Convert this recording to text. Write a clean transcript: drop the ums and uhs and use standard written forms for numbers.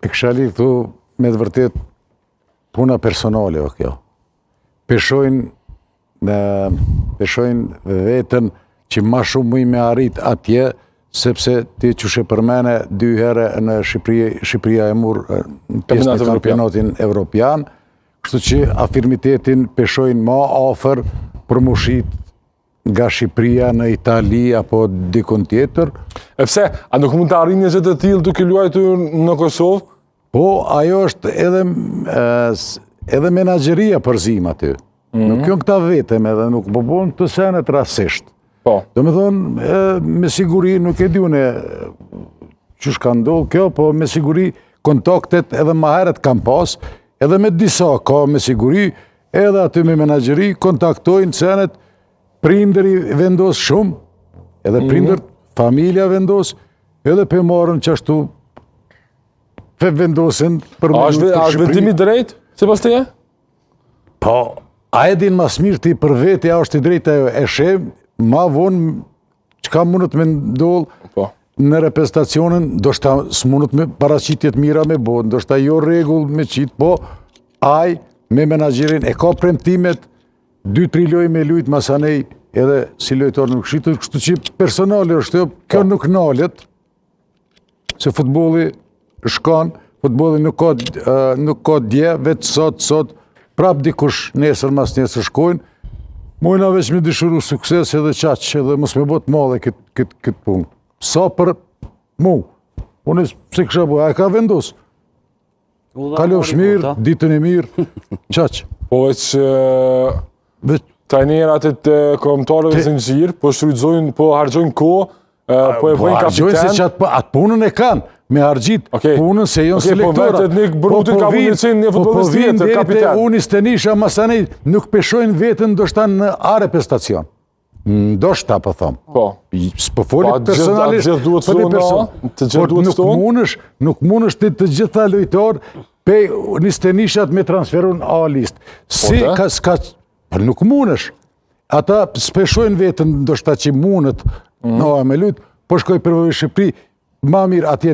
E kësha li këtu me të vërtet puna personale o kjo. Peshojnë vetën që ma shumë muj me arrit atje, sepse ti qushe përmene 2 herë në Shqipëria e murë në pjesë në kampionatin evropian, kështu që afirmitetin peshojnë ma afer për mushit nga Shqipëria në Itali apo dikun tjetër. E pse, a nuk mund të arrin një gjë të tillë duke luajtur në Kosovë? Po, ajo është edhe menaxheria përzim aty. Nuk janë këta vetëm edhe nuk po bën të senet rasisht. Po. Do me thonë, me siguri, nuk e di une që shka ndodhë kjo, po me siguri kontaktet edhe ma heret kam pas, edhe me disa ka me siguri, edhe aty me menaxheri, kontaktojnë senet, prinderi vendos shumë, edhe prinder, familja vendos, edhe pe marën që ashtu pe vendosin për A është vendimi drejt, se pas të je? Po, a e din mas mirë ti për veti, a është i drejta e shem, ma vonë qka mundët me ndollë në reprezentacionin, do shta s'mundët me paraqitjet mira me bo, do shta jo regull me qitë, po aj me menaxherin e ka premtimet, 2-3 loj me lujt masanej edhe si lojtar nuk shqitur, kështu që personali është kjo nuk nalet, se futbolli shkan, futbolli nuk ka dje, vetë sot, prap dikush nesër mas nesër shkojnë, mojna veç me dëshiru sukses edhe qaq, edhe mos me bot madhe këtë punë. Sa për mu, unë se kësha bo, a e ka vendos. Kalofsh mirë, ditën e mirë, qaq. Po veç trajnerat e kombëtarëve zinxhir, po shfrytëzojnë, po harxojnë kohë, po e bëjnë kapiten. Harxojnë se që atë punën e kanë, me hargjit punën se jonë selektora. Po vetë Nik Bruti ka mundë qenë një futbolist tjetër, kapiten. Unë i Stenisha masanej nuk peshojnë vetën ndoshta në are prestacion. Ndoshta po thom. Po. Po folit personalisht. Të gjithë duhet stonë? Nuk mundesh ti të gjitha lojtar pe një Stenishat me transferun A list. Si ka nuk mundesh. Ata speshojnë vetën ndoshta që mundet me lut, po shkoj për Shqipëri, ma mirë atje